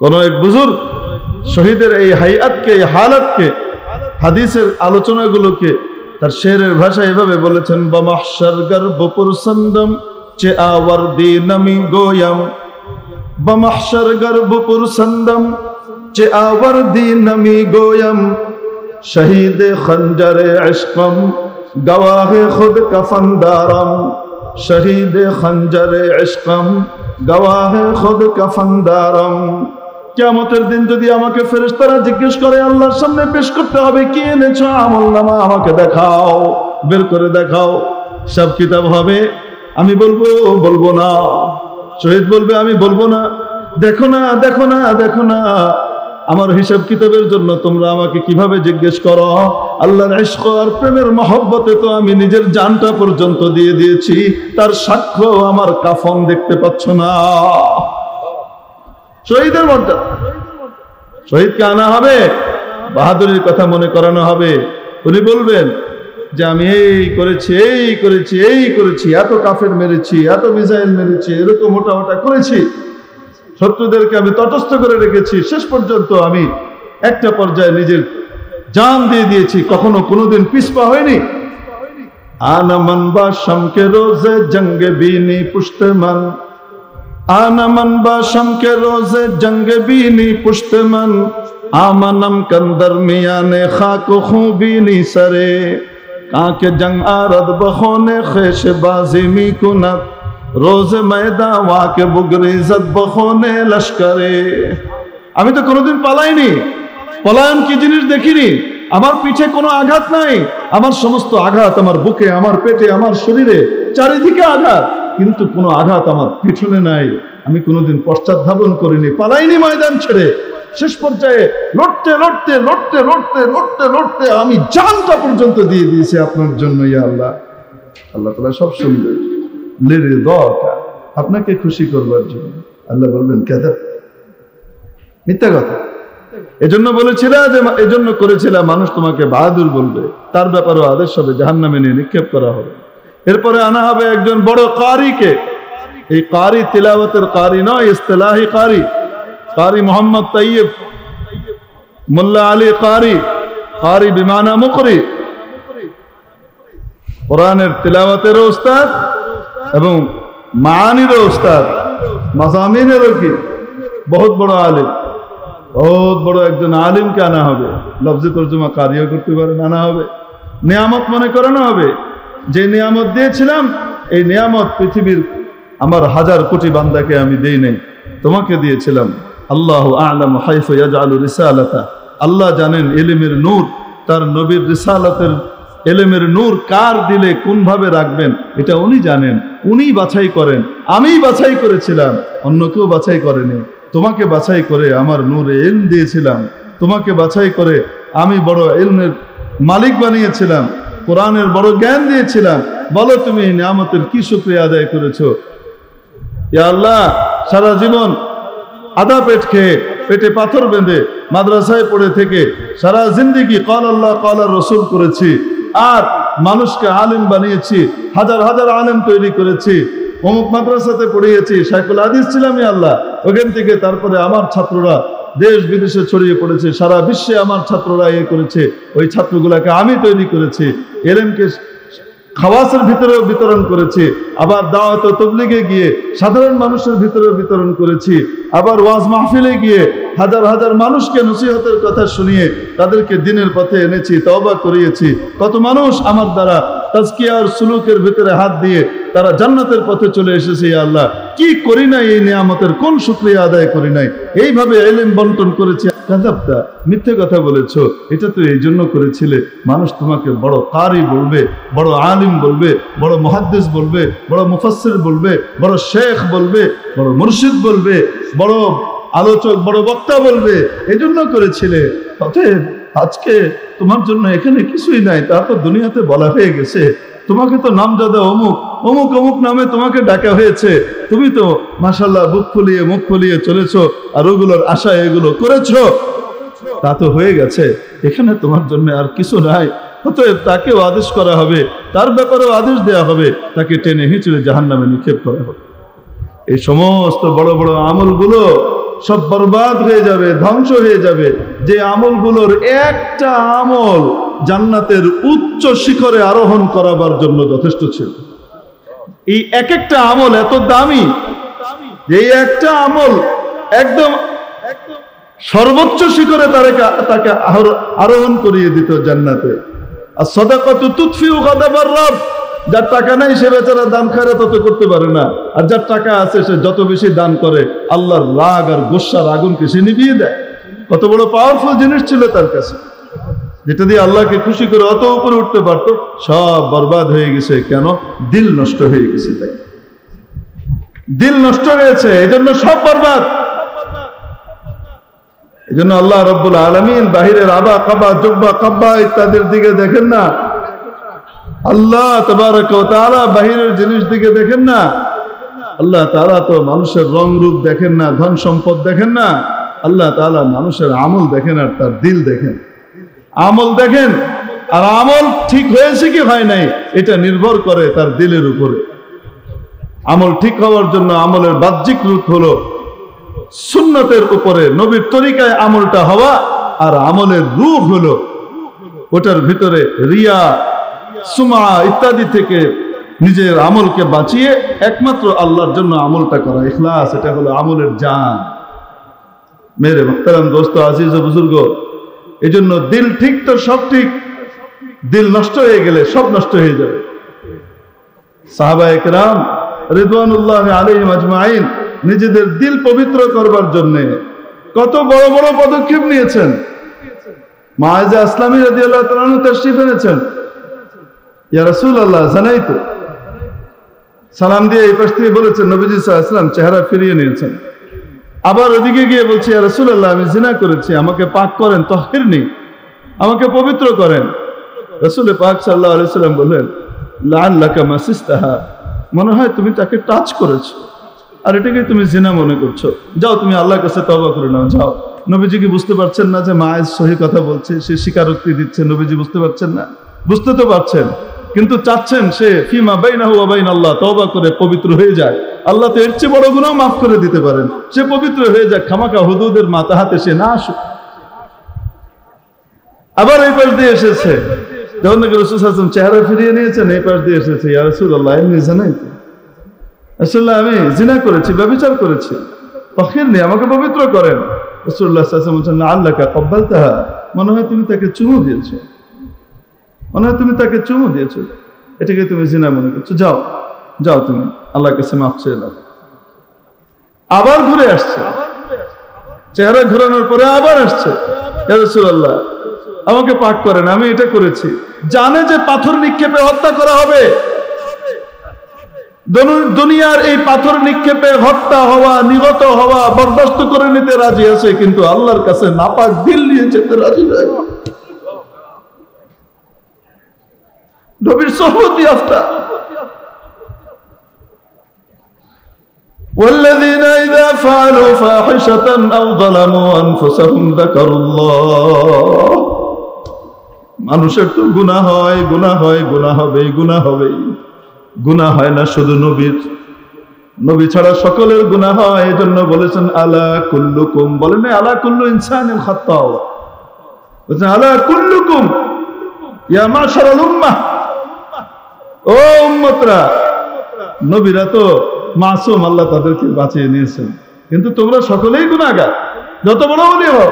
কোন এক বুজুর্গ শহীদের এই হাইয়াতকে, এই হালাতকে, হাদিসের আলোচনাগুলোকে তার শেরের ভাষায় এভাবে বলেছেন, বামাহশার গর্ব পুরসন্দম চে আওয়ারদি নমি গোয়ম, বামাহশার গর্ব পুরসন্দম চে আওয়ারদি নমি গোয়ম, শহীদ খঞ্জরে ইশকম গওয়াহে খুদ কফনদারম, শহীদ খঞ্জরে ইশকম গওয়াহে খুদ কফনদারম। কিয়ামতের দিন যদি আমাকে ফেরেশতারা জিজ্ঞেস করে, আল্লাহর সামনে পেশ করতে হবে, কি এনেছো আমলনামা, আমাকে দেখাও, বের করে দেখাও। সব কিতাব হবে, আমি বলবো না। শহীদ বলবে, আমি বলবো না। দেখো না, দেখো না, দেখো না, আমার হিসাব কিতাবের জন্য তোমরা আমাকে কিভাবে জিজ্ঞেস করো। আল্লাহর ইশক আর প্রেমের মহব্বতে তো আমি নিজের জানটা পর্যন্ত দিয়ে দিয়েছি, তার সাক্ষ্য আমার কাফন দেখতে পাচ্ছ না। শহীদের মর্যাদা, শহীদকে আনা হবে, বাহাদুরির কথা মনে করানো হবে। উনি বলবেন যে আমি এই করেছি, এই করেছি, এই করেছি, এত কাফের মেরেছি, এত মিসাইল মেরেছি, এরকম মোটা মোটা করেছি, শত্রুদেরকে আমি তটস্থ করে রেখেছি, শেষ পর্যন্ত আমি একটা পর্যায়ে নিজের জান দিয়ে দিয়েছি, কখনো কোনোদিন পিছপা হয়নি। আনামান বা শামকে রোজে জঙ্গে বিনি পুষ্টেমান, আনামান বা শামকে রোজে জঙ্গে বিনি পুষ্টেমান, আমানম कंदर मियाने खाक खूबीनी सरे, काके जंग आरद बखोने खेश बाजी मी कुनत, रोज मैदा वाके बुगरी जद बखोने लश्करे। আমি তো কোনোদিন পালাইনি, পলায়ন কি জিনিস দেখিনি। আমার পিঠে কোনো আঘাত নাই, আমার সমস্ত আঘাত আমার বুকে, আমার পেটে, আমার শরীরে, চারিদিকে আঘাত, কিন্তু কোনো আঘাত আমার পিছনে নাই। আমি কোনোদিন পশ্চাৎধাবন করিনি, পালাইনি ময়দান ছেড়ে। শেষ পর্যায়ে লড়তে লড়তে লড়তে লড়তে লড়তে লড়তে আমি জানটা পর্যন্ত দিয়ে দিয়েছি আপনার জন্য। ইয়া আল্লাহ, আল্লাহ তাআলা সব শুনবেন, লিরিদাকা, আপনাকে খুশি করবার জন্য। আল্লাহ বলবেন কাযাব, মিথ্যা কথা। এজন্য বলেছিলাম যে, এজন্য করেছিলাম মানুষ তোমাকে বাহাদুর বলবে, তার ব্যাপারেও আদেশ হবে, জাহান্নামে নিয়ে নিক্ষেপ করা হবে। এরপরে আনা হবে একজন বড় কারিকে। এই কারি তিলাওয়াতের কারি নয়, ইস্তিলাহি কারি। কারি মোহাম্মদ তাইয়্যিব, মোল্লা আলী কারি, কারি বিমানা মুকরি, কোরআনের তিলাওয়াতেরও উস্তাদ এবং মাআনিরও উস্তাদ, মাযামিনেরও কি বহুত বড় আলিম, বহুত বড় একজন আলিমকে আনা হবে। লফজি তরজমা কারিও করতে পারেন, আনা হবে। নিয়ামত মনে করানো হবে, যে নিয়ামত দিয়েছিলাম, এই নিয়ামত পৃথিবীর আমার হাজার কোটি বান্দাকে আমি দেই নাই, তোমাকে দিয়েছিলাম। আল্লাহু আ'লামু হাইসু ইয়াজআলু রিসালাতা, আল্লাহ জানেন ইলমের নূর, তার নবীর রিসালাতের ইলমের নূর কার দিলে কোন ভাবে রাখবেন, এটা উনি জানেন, উনি বাছাই করেন। আমি বাছাই করেছিলাম, অন্য কেউ বাছাই করেনি। তোমাকে বাছাই করে আমার নূরে ইলম দিয়েছিলাম, তোমাকে বাছাই করে আমি বড় ইলমের মালিক বানিয়েছিলাম, কোরআনের বড় জ্ঞান দিয়েছিলাম। বলো তুমি এই নিয়ামতের কি শুকরিয়া আদায় করেছো। ইয়া আল্লাহ, সারা জীবন আধা পেট খেয়ে, পেটে পাথর বেঁধে, মাদ্রাসায় পড়ে থেকে সারা জিন্দেগি ক্বাল আল্লাহ ক্বাল রাসূল করেছি, আর মানুষকে আলেম বানিয়েছি, হাজার হাজার আলেম তৈরি করেছি, অমুক মাদ্রাসাতে পড়িয়েছি, শাইখুল হাদিস ছিলাম। আল্লাহ, ওখান থেকে তারপরে আমার ছাত্ররা দেশ বিদেশে ছড়িয়ে পড়েছে, সারা বিশ্বে আমার ছাত্ররা ইয়ে করেছে, ওই ছাত্রগুলাকে আমি তৈরি করেছি, এলেমকে খাওয়াসের ভিতরেও বিতরণ করেছি, আবার দাওয়াত ও তাবলীগে গিয়ে সাধারণ মানুষের ভিতরেও বিতরণ করেছি, আবার ওয়াজ মাহফিলে গিয়ে হাজার হাজার মানুষকে নসিহতের কথা শুনিয়ে তাদেরকে দ্বীনের পথে এনেছি, তওবা করিয়েছি। কত মানুষ আমার দ্বারা তাজকিয়া আর সুলুকের ভিতরে হাত দিয়ে তারা জান্নাতের পথে চলে এসেছে। ইয়া আল্লাহ, কি করি নাই এই নিয়ামতের, কোন শুকরিয়া আদায় করি নাই? এইভাবে ইলম বন্টন করেছি, কাযাবতা, মিথ্যে কথা বলেছো। এটা তো এই জন্য করেছিলে মানুষ তোমাকে বড় কারি বলবে, বড় আলিম বলবে, বড় মুহাদ্দিস বলবে, বড় মুফাসসির বলবে, বড় শেখ বলবে, বড় মুর্শিদ বলবে, বড় আলোচক, বড় বক্তা বলবে, এই জন্য করেছিলে। অতএব আজকে তোমার জন্য এখানে কিছুই নাই, তা তো দুনিয়াতে বলা হয়ে গেছে। তোমাকে তো নামজাদা অমুক অমুক অমুক নামে তোমাকে ডাকা হয়েছে। তুমি তো মাশাআল্লাহ বুক ফুলিয়ে মুখ ফুলিয়ে চলেছো, আর ওগুলোর আশায় এগুলো করেছো, তা তো হয়ে গেছে। এখানে তোমার জন্য আর কিছু নাই। অতএব তাকেও আদেশ করা হবে, তার ব্যাপারেও আদেশ দেওয়া হবে, তাকে টেনে হিঁচড়ে জাহান্নামে নিক্ষেপ করা হবে। এই সমস্ত বড় বড় আমলগুলো সব বরবাদ হয়ে যাবে, ধ্বংস হয়ে যাবে। যে আমলগুলোর একটা আমল জান্নাতের উচ্চ শিখরে আরোহণ করাবার জন্য যথেষ্ট ছিল। এই এক একটা আমল এত দামি, এই একটা আমল একদম সর্বোচ্চ শিখরে তাকে আরোহণ করিয়ে দিত জান্নাতে। আর সাদাকাতু তুতফিউ গাদাবার রব, যার টাকা নাই সে বেচারা দান খয়রাত তত করতে পারে না, আর যার টাকা আছে সে যত বেশি দান করে আল্লাহর রাগ আর গোসার আগুনকে সে নিভিয়ে দেয়। কত বড় পাওয়ারফুল জিনিস ছিল তার কাছে, যেটা দিয়ে আল্লাহকে খুশি করে অত উপরে উঠতে পারত। সব বরবাদ হয়ে গেছে। কেন? দিল নষ্ট হয়ে গেছে। তাই দিল নষ্ট হয়েছে, এজন্য সব বরবাদ। এজন্য আল্লাহ রাব্বুল আলামিন বাহিরের আবা কাবা জুব্বা কাব্বা ইত্যাদির দিকে দেখেন না, আল্লাহ তাবারাকা ওয়া তাআলা বাহিরের জিনিস দিকে দেখেন না। আল্লাহ তাআলা তো মানুষের রং রূপ দেখেন না, ধন সম্পদ দেখেন না। আল্লাহ তাআলা মানুষের আমল দেখেন আর তার দিল দেখেন। আমল দেখেন, আর আমল ঠিক হয়েছে কি হয় নাই এটা নির্ভর করে তার দিলের উপরে। আমল ঠিক হওয়ার জন্য আমলের বাহ্যিক রূপ হলো সুন্নতের উপরে, নবীর তরিকায় আমলটা হওয়া, আর আমলের রূপ হলো ওটার ভিতরে রিয়া, সুমা ইত্যাদি থেকে নিজের আমলকে বাঁচিয়ে একমাত্র আল্লাহর জন্য আমলটা করা, ইখলাস। এটা হলো আমলের জান। মেরে মুহতারাম দোস্ত, আজিজ ও বুজুর্গ, এই জন্য দিল ঠিক তো সব ঠিক। দিল নষ্ট হয়ে গেলে সব নষ্ট হয়ে যাবে। সাহাবায়ে কেরাম রিদওয়ানুল্লাহি আলাইহিম আজমাইন নিজেদের দিল পবিত্র করবার জন্য কত বড় বড় পদক্ষেপ নিয়েছেন। মায়েজা আসলামী রাদিয়াল্লাহু তাআলা আনহা তাশরীফ এনেছেন। ইয়া রাসূলুল্লাহ, জানাইতো সালাম দিয়ে এই পাশ থেকে বলেছেন, নবীজি সাল্লাল্লাহু আলাইহি ওয়াসাল্লাম চেহারা ফিরিয়ে নিয়েছেন। আবার ওদিকে গিয়ে বলছে, ইয়া রাসূলুল্লাহ, আমি জিনা করেছি, আমাকে পাক করেন, তাহহিরনি, আমাকে পবিত্র করেন। রাসূল পাক সাল্লাল্লাহু আলাইহি ওয়াসাল্লাম বললেন, লাআল্লাকা মাসিস্তাহা, মনে হয় তুমি তাকে টাচ করেছো, আর এটাকে তুমি জিনা মনে করছো। যাও তুমি আল্লাহর কাছে তওবা করে নাও, যাও। নবীজি কি বুঝতে পারছেন না যে মায়ের সহি কথা বলছে, সে স্বীকারোক্তি দিচ্ছে? নবীজি বুঝতে পারছেন না? বুঝতে তো পারছেন, কিন্তু চাচ্ছেন সে ফিমা বাইনাহু ওয়া বাইন আল্লাহ তওবা করে পবিত্র হয়ে যায়। আল্লাহ তো এর চেয়ে বড় গুনাহ মাফ করে দিতে পারেন। সে পবিত্র হয়ে যায়, খামাকা হুদুদের মাতাহাতে সে না আসুক। আবার এই পাশ দিয়ে এসেছে, যখন নাকি রাসূল সাল্লাল্লাহু আলাইহি ওয়াসাল্লাম চেহারা ফিরিয়ে নিয়েছেন, এই পাশ দিয়ে এসেছে, ইয়া রাসূলুল্লাহ, এমনি জানাইতো আসলে আমি জিনা করেছি, ব্যভিচার করেছি, তাহহিরনি, আমাকে পবিত্র করেন। রাসূলুল্লাহ সাল্লাল্লাহু আলাইহি ওয়াসাল্লাম বলেন, লাআল্লাকা ক্বাবালতাহা, মনে হয় তুমি তাকে চুমু দিয়েছো, মনে হয় তুমি তাকে চুমু দিয়েছো, এটাকে তুমি জিনা মনে করছো। যাও, যাও তুমি আল্লাহর কাছে মাফ চেয়ে নাও। আবার ঘুরে আসছে, চেহারা ঘোরানোর পরে আবার আসছে, ইয়া রাসূলুল্লাহ, আমাকে পাক করেন, আমি এটা করেছি। জানে যে পাথর নিক্ষেপে হত্যা করা হবে। দুনিয়ার এই পাথর নিক্ষেপে হত্যা হওয়া, নিহত হওয়া বরদাস্ত করে নিতে রাজি আছে, কিন্তু আল্লাহর কাছে নাপাক দিল নিয়ে যেতে রাজি নয়। নবীর সুহবত ইয়াফতা। والذين إذا فعلوا فاحشة أو ظلموا أنفسهم ذكروا الله। মানুষের তো গুনাহ হয়, গুনাহ হয়, গুনাহ হবেই, গুনাহ হবেই। গুনাহ হয় না শুধু নবীর, নবী ছাড়া সকলের গুনাহ হয়। এজন্য বলেছেন আলা কুল্লুকুম, বলেন না আলা কুল্লু ইনসানিন খাত্তাও, বলেছেন আলা কুল্লুকুম ইয়া মাশারাল উম্মাহ, ও উম্মতরা। নবীরা তো মাসুম, আল্লাহ তাদেরকে বাঁচিয়ে নিয়েছেন, কিন্তু তোমরা সকলেই গুনাহগার, যত বড় ওলি হও।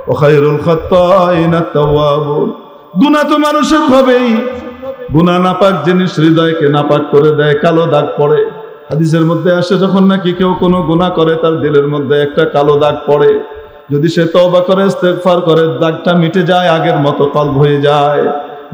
ওয়া খায়রুল খাত্তাইনা তাওয়াবুন, গুনাহ তো মানুষের হবেই, গুনাহ নাপাক জিনিস হৃদয়কে নাপাক করে দেয়, কালো দাগ পড়ে। হাদিসের মধ্যে আসে যখন নাকি কেউ কোনো গুনাহ করে তার দিলের মধ্যে একটা কালো দাগ পড়ে, যদি সে তওবা করে ইস্তেগফার করে দাগটা মিটে যায়, আগের মতো কলব হয়ে যায়।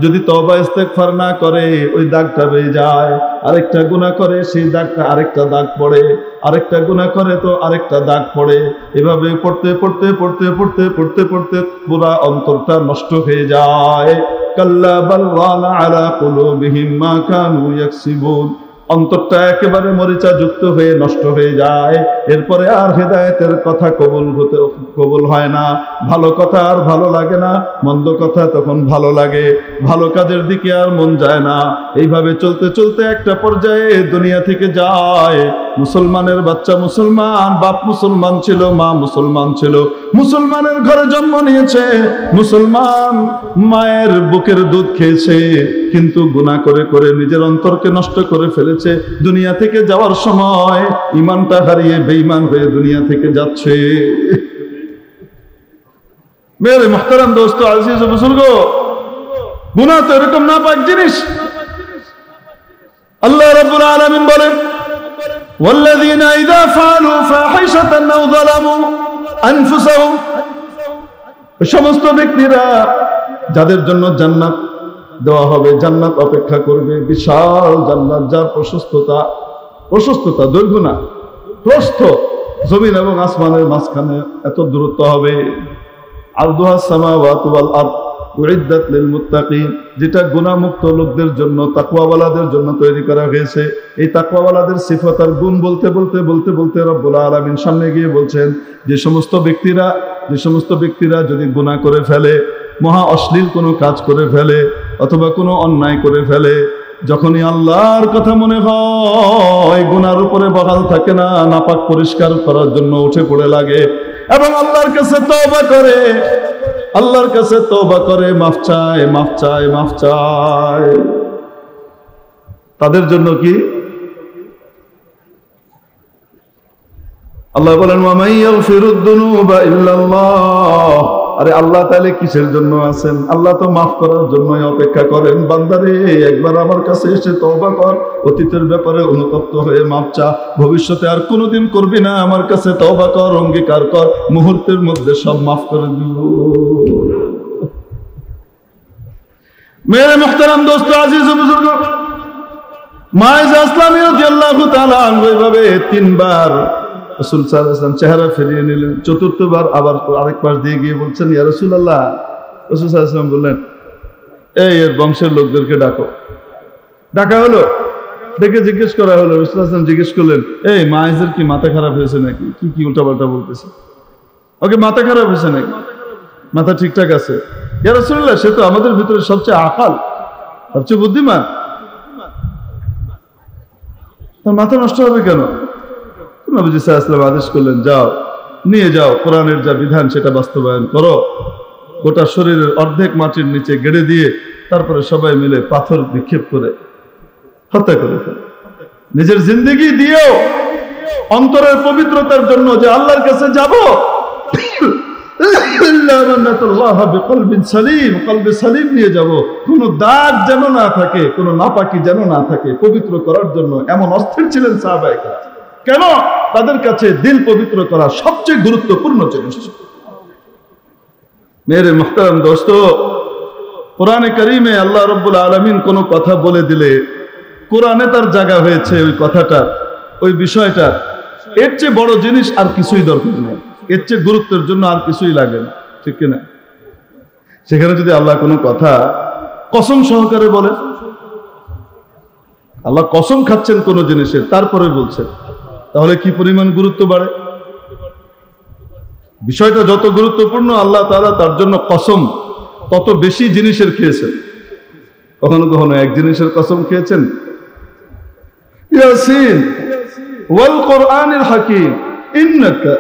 যদি তওবা ইস্তেগফার না করে ওই দাগটা রয়ে যায়। আরেকটা গুনাহ করে সেই দাগটা আরেকটা দাগ পড়ে, আরেকটা গুনাহ করে তো আরেকটা দাগ পড়ে। এভাবে পড়তে পড়তে পড়তে পড়তে পড়তে পড়তে পুরা অন্তরটা নষ্ট হয়ে যায়। কাল্লা বাল রানা আলা কুলুবিহিম মা কানু ইয়াকসিবুন। অন্তরটা একেবারে মরিচা যুক্ত হয়ে নষ্ট হয়ে যায়। এরপরে আর হেদায়েতের কথা কবুল হয় না, ভালো কথা আর ভালো লাগে না, মন্দ কথা তখন ভালো লাগে, ভালো কাজের দিকে আর মন যায় না। এইভাবে চলতে চলতে একটা পর্যায়ে দুনিয়া থেকে যায়। মুসলমানের বাচ্চা মুসলমান, বাপ মুসলমান ছিল, মা মুসলমান ছিল, মুসলমানের ঘরে জন্ম নিয়েছে, মুসলমান মায়ের বুকের দুধ খেয়েছে, কিন্তু গুনাহ করে করে নিজের অন্তরকে নষ্ট করে ফেলেছে। দুনিয়া থেকে যাওয়ার সময় ঈমানটা হারিয়ে বেঈমান হয়ে দুনিয়া থেকে যাচ্ছে। মেরে মুহতারাম দোস্ত, আজিজ ও বুজুর্গ, গুনাহ তো এরকম নাপাক জিনিস। আল্লাহ রাব্বুল আলামিন বলেন, ওয়াল্লাযীনা ইযা ফাআলু ফাহিশাতান আও যালামু আনফুসাহুম, সমস্ত ব্যক্তিরা যাদের জন্য জান্নাত দেওয়া হবে, জান্নাত অপেক্ষা করবে, বিশাল জান্নাত, যার প্রশস্ততা দৈর্ঘ্য না প্রস্থ, জমিন এবং আসমানের মাঝখানে এত দূরত্ব হবে। আরদুহা সামাওয়াতু ওয়াল আরদ উইদ্দাত লিল মুত্তাকিন, যেটা গুনাহমুক্ত লোকদের জন্য, তাকওয়াওয়ালাদের জন্য তৈরি করা হয়েছে। এই তাকওয়াওয়ালাদের সিফাত আর গুণ বলতে বলতে বলতে বলতে রব্বুল আলামিন সামনে গিয়ে বলছেন, যে সমস্ত ব্যক্তিরা যদি গুনাহ করে ফেলে, মহা অশ্লীল কোনো কাজ করে ফেলে অথবা কোনো অন্যায় করে ফেলে, যখনই আল্লাহর কথা মনে হয় গুনার উপরে বহাল থাকে না, নাপাক পরিষ্কার করার জন্য উঠে পড়ে লাগে এবং আল্লাহর কাছে তওবা করে মাফ চায়। তাদের জন্য কি আল্লাহ বলেন, ওয়া মান ইয়াগফিরুদ দুনুবা ইল্লাল্লাহ। আরে আল্লাহ তাহলে কিসের জন্য আছেন? আল্লাহ তো মাফ করার জন্যই অপেক্ষা করেন। বান্দারে, একবার আমার কাছে এসে তওবা কর, অতীতের ব্যাপারে অনুতপ্ত হয়ে মাফ চা, ভবিষ্যতে আর কোনোদিন করবি না, আমার কাছে তওবা কর, অঙ্গীকার কর, মুহূর্তের মধ্যে সব মাফ করে দিব। মেরে মুহতারাম দোস্ত, আজিজ ও বুজুর্গ, মায়েজা ইসলামী রাদিয়াল্লাহু তাআলা আনহু এইভাবে 3 বার রাসূল সাল্লাল্লাহু আলাইহি ওয়াসাল্লাম চেহারা ফিরিয়ে নিলেন। চতুর্থবার আবার আরেক পাশ দিয়ে গিয়ে বলছেন, ইয়া রাসূলুল্লাহ। রাসূল সাল্লাল্লাহু আলাইহি ওয়াসাল্লাম বললেন, এর বংশের লোকদেরকে ডাকা হলো, ডেকে জিজ্ঞেস করা হলো। রাসূল সাল্লাল্লাহু আলাইহি ওয়াসাল্লাম জিজ্ঞেস করলেন, মায়েজের কি মাথা খারাপ হয়েছে নাকি? কি উল্টাপাল্টা বলতেছে? ওকে মাথা খারাপ হয়েছে নাকি? মাথা ঠিকঠাক আছে? ইয়া রাসূলুল্লাহ, সে তো আমাদের ভিতরে সবচেয়ে আকাল, সবচেয়ে বুদ্ধিমান, তার মাথা নষ্ট হবে কেন? নবীজি সাল্লাল্লাহু আলাইহি ওয়াসাল্লাম আদেশ করলেন, নিয়ে যাও, কোরআনের যা বিধান সেটা বাস্তবায়ন করো। গোটা শরীরের অর্ধেক মাটির নিচে গেড়ে দিয়ে তারপরে সবাই মিলে পাথর নিক্ষেপ করে হত্যা করে ফেলে। নিজের জিন্দেগি দিয়েও অন্তরের পবিত্রতার জন্য যে আল্লাহর কাছে যাব, কলবে সালিম নিয়ে যাব, কোনো দাগ যেন না থাকে, কোনো নাপাকি যেন না থাকে, পবিত্র করার জন্য এমন অস্থির ছিলেন সাহাবায়ে কেরাম। কেন? তাদের কাছে দিল পবিত্র করা সবচেয়ে গুরুত্বপূর্ণ জিনিস। মেরে মুহতারাম দোস্ত, কোরআনে কারীমে আল্লাহ রাব্বুল আলামিন কোনো কথা বলে দিলে কোরআনে তার জায়গা হয়েছে, ওই কথাটা, ওই বিষয়টা, এর চেয়ে বড় জিনিস আর কিছুই দরকার নেই, এর চেয়ে গুরুত্বের জন্য আর কিছুই লাগে না, ঠিক কিনা? সেখানে যদি আল্লাহ কোনো কথা কসম সহকারে বলে, আল্লাহ কসম খাচ্ছেন কোন জিনিসের, তারপরে বলছেন, তাহলে কি পরিমাণ গুরুত্ব বাড়ে? বিষয়টা যত গুরুত্বপূর্ণ, আল্লাহ তাআলা তার জন্য কসম তত বেশি জিনিসের খেয়েছেন। কখনো কখনো এক জিনিসের কসম খেয়েছেন, ইয়াসিন ওয়াল কোরআনিল হাকিম ইন্নাকা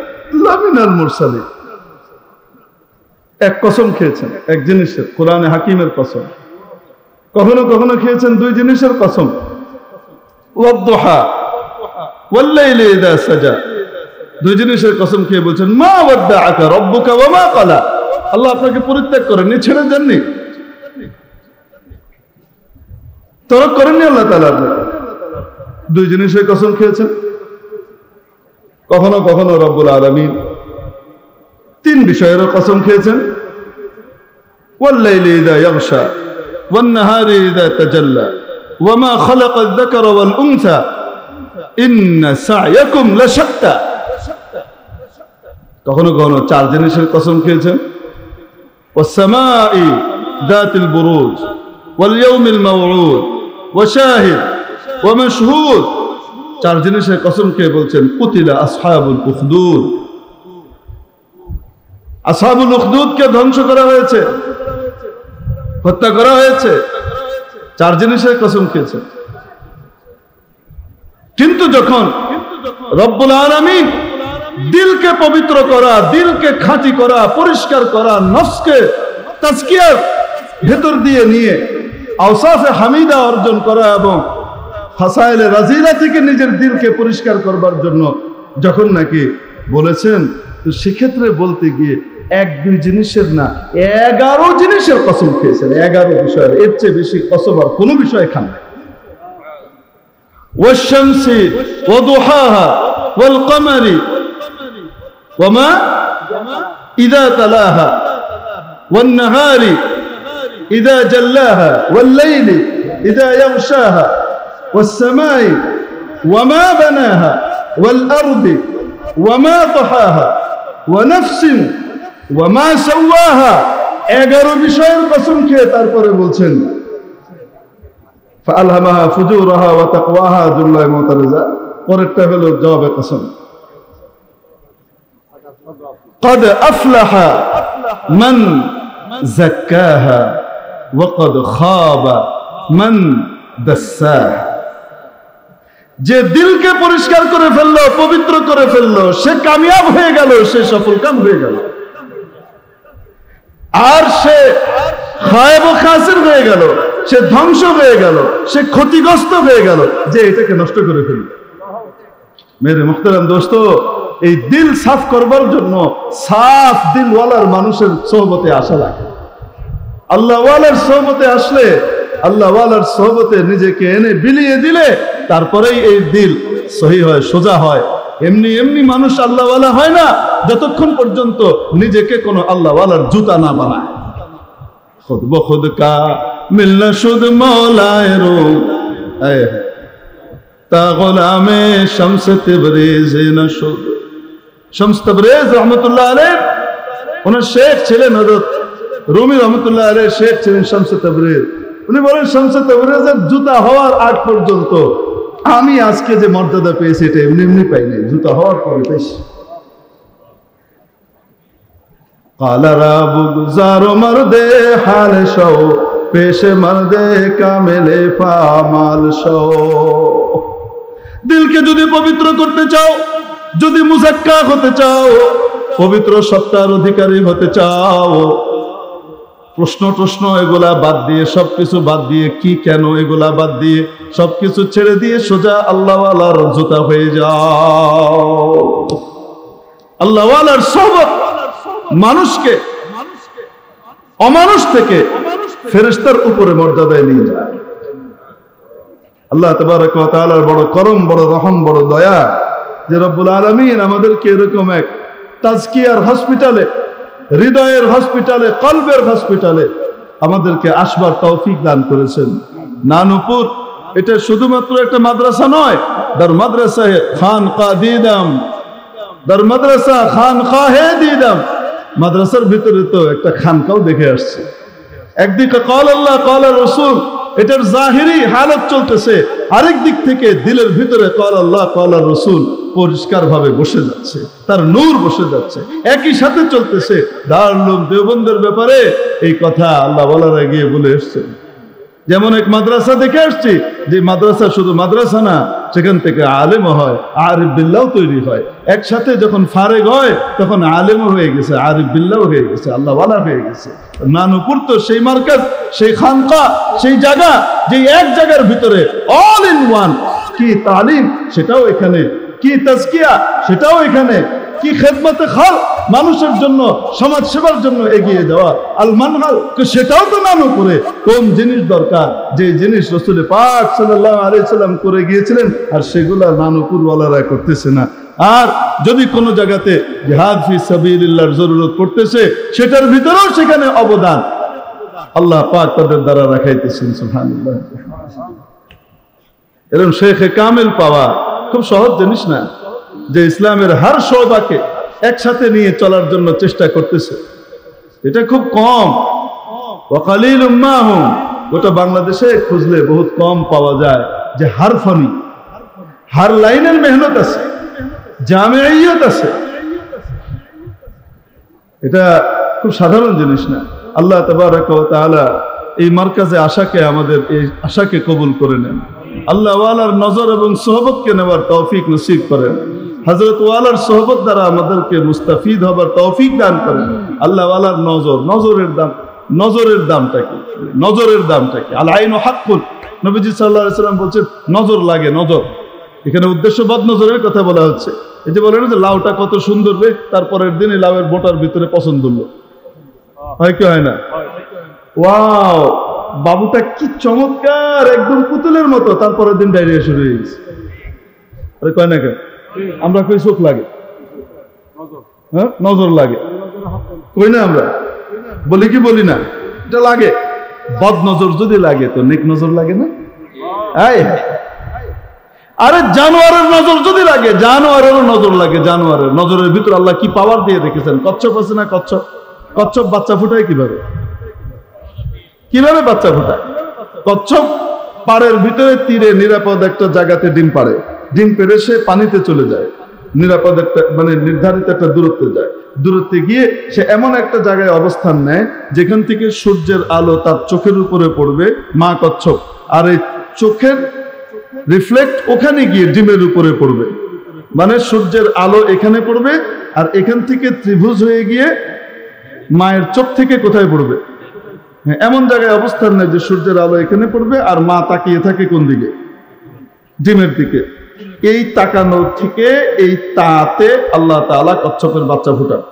লামিনাল মুরসালিন। এক কসম খেয়েছেন এক জিনিসের, কোরআনে হাকিমের কসম। কখনো কখনো খেয়েছেন 2 জিনিসের কসম, ওয়াদ-দুহা ওয়াল লাইলি ইযা সাজা। 2 জিনিসের কসম খেয়ে বলছেন, মা ওয়াদ্দাআকা রাব্বুকা ওয়া মা ক্বালা। আল্লাহ আপনাকে পরিত্যাগ করেননি, ছেড়ে দেননি। তরক করেননি আল্লাহ তাআলা। দুই জিনিসের কসম খেয়েছেন। কখনো কখনো রব্বুল আলামিন তিন বিষয়েরও কসম খেয়েছেন। ওয়াল-লাইলি ইযা ইয়াগশা ওয়ান-নাহারি ইযা তাজাল্লা ওয়া মা খালাকা আয-যাকারা ওয়াল-উনসা ইন্না সা'য়াকুম লাশাত্তা। কখনো কখনো চার জিনিসের কসম খেয়েছেন। ওয়াস-সামাই যাতিল বুরুজ ওয়াল-ইয়াউমিল মাওউদ ওয়া শাহিদ ওয়া মাশহুদ। চার জিনিসের কসম খেয়ে বলছেন কুতিলা আসহাবুল উখদুদ। আসহাবুল উখদুদকে ধ্বংস করা হয়েছে, হত্যা করা হয়েছে। চার জিনিসের কসম খেয়েছেন। কিন্তু যখন রব্বুল আলামিন দিলকে পবিত্র করা, দিলকে খাঁটি করা, পরিষ্কার করা, নফসকে তাজকিয়ার ভেতর দিয়ে নিয়ে আওসাফে হামিদা অর্জন করা এবং ফাসাইলে রাজিলা থেকে নিজের দিলকে পরিষ্কার করবার জন্য যখন নাকি বলেছেন, তো সেক্ষেত্রে বলতে গিয়ে এক দুই জিনিসের না 11 জিনিসের কসম খেয়েছেন। 11 বিষয়ের, এর চেয়ে বেশি কসম আর কোনো বিষয় খান না। ওয়াশ-শামসি ওয়া দুহাহা ওয়াল কমারি ওয়া মা ইযা তালাহা ওয়ান নাহারি ইযা জাল্লাহা ওয়াল লাইলি ইযা ইয়াগশাহা والسماء وما بناها والأرض وما طحاها ونفس وما سواها। 11 বিষয়ের কসম খেয়ে তারপরে বলছেন فألهمها فجورها وتقواها জুমলায় মুতারাজা। পরেরটা হলো জবাবে কসম। قد أفلح من زكاها وقد خاب من دساها। যে দিলকে পরিষ্কার করে ফেললো, পবিত্র করে ফেললো, সে কামিয়াব হয়ে গেল, সে সফল কাম হয়ে গেল। আর সে খায়েব ও খাসির হয়ে গেল, সে ধ্বংস হয়ে গেল, সে ক্ষতিগ্রস্ত হয়ে গেল যে এটাকে নষ্ট করে ফেলল। মেরে মুহতারাম দোস্ত, এই দিল সাফ করবার জন্য সাফ দিলওয়ালার মানুষের সোহবতে আসা লাগে। আল্লাহওয়ালার সোহবতে আসলে, আল্লাহওয়ালার সোহবতে নিজেকে এনে বিলিয়ে দিলে তারপরেই এই দিল সহি হয়, সোজা হয়। এমনি এমনি মানুষ আল্লাহওয়ালা হয় না যতক্ষণ পর্যন্ত নিজেকে কোনো আল্লাহওয়ালার জুতা না বানায়। খুদ বখুদ কা মিলনা শুদ মৌলায়ে রূ তা গোলামে শামস তবরেজ না শুদ। শামস তবরেজ রহমতুল্লাহ আলাইহ, ওনার শেখ ছিলেন হযরত রুমি রহমতুল্লাহ আলাইহ, শেখ ছিলেন শামস তবরেজ। উনি বলেন শামস তবরেজের জুতা হওয়ার আগ পর্যন্ত আমি আজকে যে মর্যাদা পেয়েছি এটা এমনি এমনি পাই নাই, জুতা হওয়ার পরে পেয়েছি। কালারা বুগজারো মর্দে হাল শো পেশে মর্দে কামেলে পামাল শো। দিলকে যদি পবিত্র করতে চাও, যদি মুজাক্কা হতে চাও, পবিত্র সত্তার অধিকারী হতে চাও, প্রশ্ন এগুলা বাদ দিয়ে, সবকিছু বাদ দিয়ে, কি কেন এগুলা বাদ দিয়ে সবকিছু ছেড়ে দিয়ে সোজা আল্লাহওয়ালার জুতা হয়ে যাও। আল্লাহওয়ালার সোহবত মানুষকে অমানুষ থেকে ফেরেশতার উপরে মর্যাদায় নিয়ে যায়। আল্লাহ তাবারক ওয়া তাআলার বড় করম, বড় রহম, বড় দয়া যে রব্বুল আলামিন আমাদেরকে এরকম এক তাজকিয়ার হসপিটালে, হৃদয়ের হসপিটালে, কলবের হসপিটালে আমাদেরকে আসবার তৌফিক দান করেছেন। নানুপুর এটা শুধুমাত্র একটা মাদ্রাসা নয়, দার মাদ্রাসা খানকা দিদাম, দার মাদ্রাসা খানকাহে দিদাম। মাদ্রাসার ভিতরে তো একটা খানকাও দেখে আসছে। একদিকে ক্বাল আল্লাহ ক্বাল রাসূল, এটার জাহিরি হালত চলতেছে, আরেক দিক থেকে দিলের ভিতরে ক্বাল আল্লাহ ক্বাল রাসূল পরিষ্কার ভাবে বসে যাচ্ছে, তার নূর বসে যাচ্ছে, একই সাথে চলতেছে। দারুল উলুম দেওবন্দের ব্যাপারে এই কথা আল্লাহ ওয়ালারা গিয়ে বলে এসেছেন। যেমন এক মাদ্রাসা দেখে আসছি, যে মাদ্রাসা শুধু মাদ্রাসা না, সেখান থেকে আলেম হয়, আরিফ বিল্লাহ তৈরি হয়। একসাথে যখন ফারেগ হয় তখন আলেমও হয়ে গেছে, আরিফ বিল্লাহ হয়ে গেছে, আল্লাহ ওয়ালা হয়ে গেছে। নানুপুর তো সেই মার্কাজ, সেই খানকা, সেই জায়গা, যে এক জায়গার ভিতরে অল ইন ওয়ান। কি তালিম সেটাও এখানে, কি তাজকিয়া সেটাও এখানে, কি খেদমতে খাল, মানুষের জন্য, সমাজ সেবার জন্য এগিয়ে যাওয়া। আল মানহাল, সেটাও তো নানু করে। কোন জিনিস দরকার, যে জিনিস রাসূল পাক সাল্লাল্লাহু আলাইহি সাল্লাম করে গিয়েছিলেন, আর সেগুলা নানুপুরওয়ালারা করতেছে না। আর যদি কোনো জায়গাতে জিহাদ ফি সাবিলিল্লাহর জরুরত পড়তেছে, সেটার ভিতরেও সেখানে অবদান আল্লাহ পাক তাদের দ্বারা রাখাইতেছেন। সুবহানাল্লাহ। এরকম শেখে কামেল পাওয়া খুব সহজ জিনিস না, যে ইসলামের হার শোবাকে একসাথে নিয়ে চলার জন্য চেষ্টা করতেছে। এটা খুব কম। ওয়াকালিলুম মাহুম, গোটা বাংলাদেশে খুঁজলে বহুত কম পাওয়া যায় যে হার ফানি, হার লাইনের মেহনত আছে, জামিয়াত আছে। এটা খুব সাধারণ জিনিস না। আল্লাহ তাবারক ওয়া তাআলা এই মার্কাজে আশাকে, আমাদের এই আশাকে কবুল করে নেন। আল্লাহ ওয়ালার নজর এবং সোহবতকে নেওয়ার তৌফিক নসিব করেন। হযরত ওয়ালার সোহবত দ্বারা আমাদেরকে মুস্তাফিদ হবার তৌফিক দান করেন। আল্লাহ ওয়ালার নজর, নজরের দামটা কি? নজরের দামটা কি? আল আইনু হাক্কুন। নবীজি সাল্লাল্লাহু আলাইহি সাল্লাম বলছেন নজর লাগে, নজর। এখানে উদ্দেশ্য বদ নজরের কথা বলা হচ্ছে। এই যে বলেন যে লাউটা কত সুন্দর রে, তারপরের দিনই লাউয়ের বোটার ভিতরে পছন্দ হলো, হয় কি হয় না? ওয়াও, বাবুটা কি চমৎকার, একদম পুতুলের মতো, তারপরের দিন ডায়রিয়া শুরু হয়ে গেছে। আরে কয় না কেন? আমরা কই চোখ লাগে, হ্যাঁ নজর লাগে, কই না? আমরা বলি কি বলি না? এটা লাগে। বদ নজর যদি লাগে তো নেক নজর লাগে না? আরে জানোয়ারের নজর যদি লাগে, জানোয়ারেরও নজর লাগে। জানোয়ারের নজরের ভিতর আল্লাহ কি পাওয়ার দিয়ে রেখেছেন। কচ্ছপ আছে না? কচ্ছপ, কচ্ছপ বাচ্চা ফুটায় কিভাবে? কিভাবে বাচ্চা ফুটায়? কচ্ছপ পাড়ের ভিতরে তীরে নিরাপদ একটা জায়গাতে ডিম পাড়ে, ডিম পেড়ে সে পানিতে চলে যায়, নিরাপদ একটা মানে নির্ধারিত একটা দূরত্বে যায়। দূরত্বে গিয়ে সে এমন একটা জায়গায় অবস্থান নেয় যেখান থেকে সূর্যের আলো তার চোখের উপরে পড়বে, মা কচ্ছপ, আর এই চোখের রিফ্লেক্ট ওখানে গিয়ে ডিমের উপরে পড়বে। মানে সূর্যের আলো এখানে পড়বে, আর এখান থেকে ত্রিভুজ হয়ে গিয়ে মায়ের চোখ থেকে কোথায় পড়বে? এমন জায়গায় অবস্থান নেয় যে সূর্যের আলো এখানে পড়বে, আর মা তাকিয়ে থাকে কোন দিকে? ডিমের দিকে। এই তাকানো থেকে এই তাতে আল্লাহ তাআলা কচ্ছপের বাচ্চা ফুটান।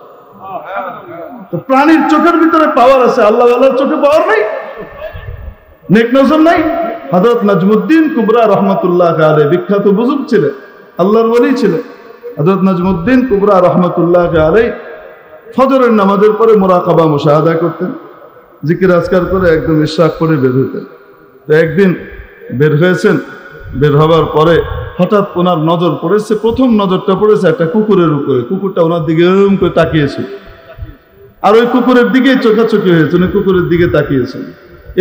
তো প্রাণীর চোখের ভিতরে পাওয়ার আছে, আল্লাহ আল্লাহর চোখে পাওয়ার নাই, নেক নজর নাই। হযরত নাজমুদ্দিন কুবরা রহমাতুল্লাহ আলাইহি বিখ্যাত বুজুর্গ ছিলেন, আল্লাহর ওলি ছিলেন। হযরত নাজমুদ্দিন কুবরা রহমাতুল্লাহ আলাইহি ফজরের নামাজের পরে মুরাকাবা মুশাহাদা করতেন, জিকির আজকার করে একদম ইশরাক করে বের হতেন। তো একদিন বের হয়েছেন, বের হবার পরে হঠাৎ ওনার নজর পড়েছে, প্রথম নজরটা পড়েছে একটা কুকুরের উপরে। কুকুরটা ওনার দিকে এরকম করে তাকিয়েছে, আর ওই কুকুরের দিকে চোখাচোখি হয়েছে, উনি কুকুরের দিকে তাকিয়েছেন।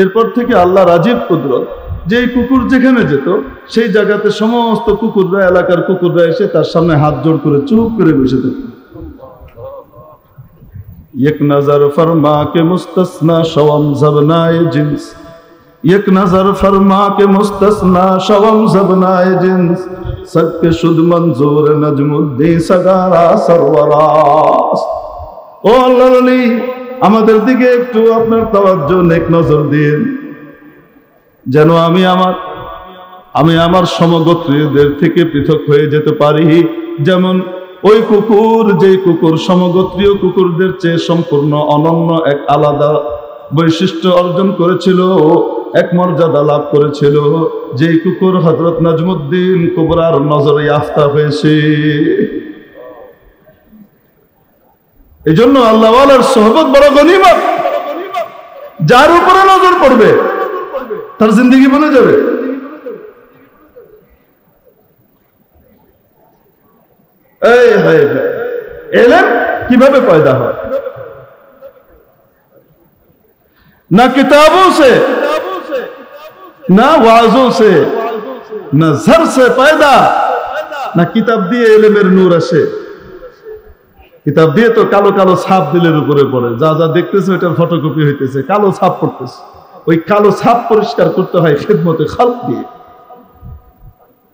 এরপর থেকে আল্লাহর আজীব কুদরত, যে কুকুর যেখানে যেত সেই জায়গাতে সমস্ত কুকুররা, এলাকার কুকুররা এসে তার সামনে হাত জোড় করে চুপ করে বসে থাকত। এক নজর ফরমা কে মুস্তাসনা শওম জবনায়ে জিন্স, এক নজর ফরমা কে মুস্তাসনা শওম জবনায়ে জিন্স, সবকে শুদ মঞ্জুর নজমুদ্দিন সগারা সরওয়ারাস। ও আল্লাহর ওলি, আমাদের দিকে একটু আপনার তাওয়াজ্জু, নেক নজর দিন, যেন আমি আমার সমগোত্রীয়দের থেকে পৃথক হয়ে যেতে পারি। যেমন ওই কুকুর, যে কুকুর সমগোত্রীয় কুকুরদের চেয়ে সম্পূর্ণ অনন্য, এক আলাদা বৈশিষ্ট্য অর্জন করেছিল, এক মর্যাদা লাভ করেছিল, যে কুকুর হযরত নাজমুদ্দিন কুবরার নজরে আফতা হয়েছে। এই জন্য আল্লাহ ওয়ালার সোহবত বড় গনিমত। যার উপরে নজর পড়বে তার জিন্দেগি বনে যাবে। এলেম কিভাবে পয়দা হয়? না किताबों से, না ওয়াজों से, না ज़र से पैदा, না কিতাব দিয়ে এলেমের নূর আসে। কিতাব দিয়ে তো কালো কালো ছাপ দিলের উপরে পড়ে, যা যা দেখতেছে ওইটার ফটোকপি হইতেছে, কালো ছাপ পড়তেছে। ওই কালো ছাপ পরিষ্কার করতে হয় খেদমতে খালক দিয়ে।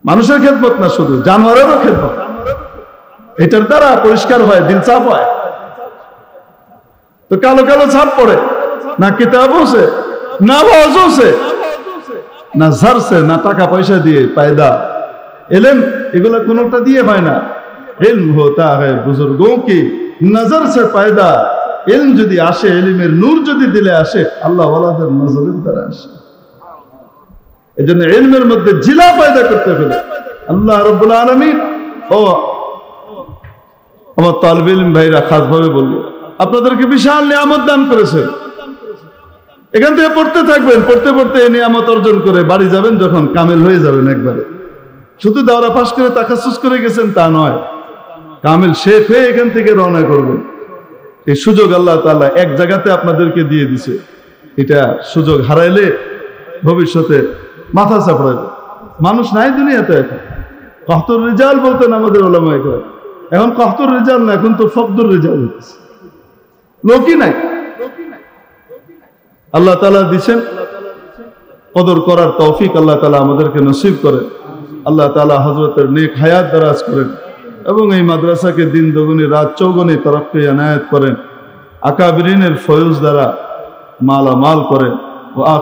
মানুষের খেদমত না, শুধু জানোয়ারেরও খেদমত। এটার দ্বারা পরিষ্কার হয়, দিল সাফ হয়। তো কালো কালো ছাপ পড়ে, না কিতাবও সে, না ওয়াজও সে, না ঝার সে, না টাকা পয়সা দিয়ে পায়দা। এলেম এগুলা কোনোটা দিয়ে হয় না। इल्म होता है बुजुर्गों की नजर से पैदा इल्म যদি আসে ইলমের নূর যদি দিলে আসে আল্লাহ ওয়ালাদের নজরের দ্বারা আসে এজন্য ইলমের মধ্যে জিলা পয়দা করতে হবে আল্লাহ রাব্বুল আলামিন ও আমার তালিব ইলম ভাইরা খাস ভাবে বলল আপনাদেরকে বিশাল নিয়ামত দান করেছেন এখান থেকে পড়তে থাকবেন পড়তে পড়তে এই নিয়ামত অর্জন করে বাড়ি যাবেন যখন কামেল হয়ে যাবেন একবারে শুধু দাওরা পাস করে তাকাসুস করে গেছেন তা নয় কামেল শেখ হয়ে এখান থেকে রওনা করবেন এই সুযোগ আল্লাহ তাআলা এক জায়গাতে আপনাদেরকে দিয়ে দিছে এটা সুযোগ হারাইলে ভবিষ্যতে মাথা চাপড়াবে মানুষ নাই দুনিয়াতে এখন কহতুর রিজাল বলতেন আমাদের ওলামায়ে কেরাম এখন কহতুর রিজাল না এখন তো ফকদুর রিজাল হচ্ছে লোকই নাই আল্লাহ তাআলা দিবেন কদর করার তৌফিক আল্লাহ তাআলা আমাদেরকে নসিব করেন আল্লাহ তাআলা হযরতের নেক হায়াত দারাজ করেন এবং এই মাদ্রাসাকে দিন দুগুনি রাত চৌগুনি তরক্কি এনায়েত করেন আকাবিরিনের ফয়জ দ্বারা মালামাল করেন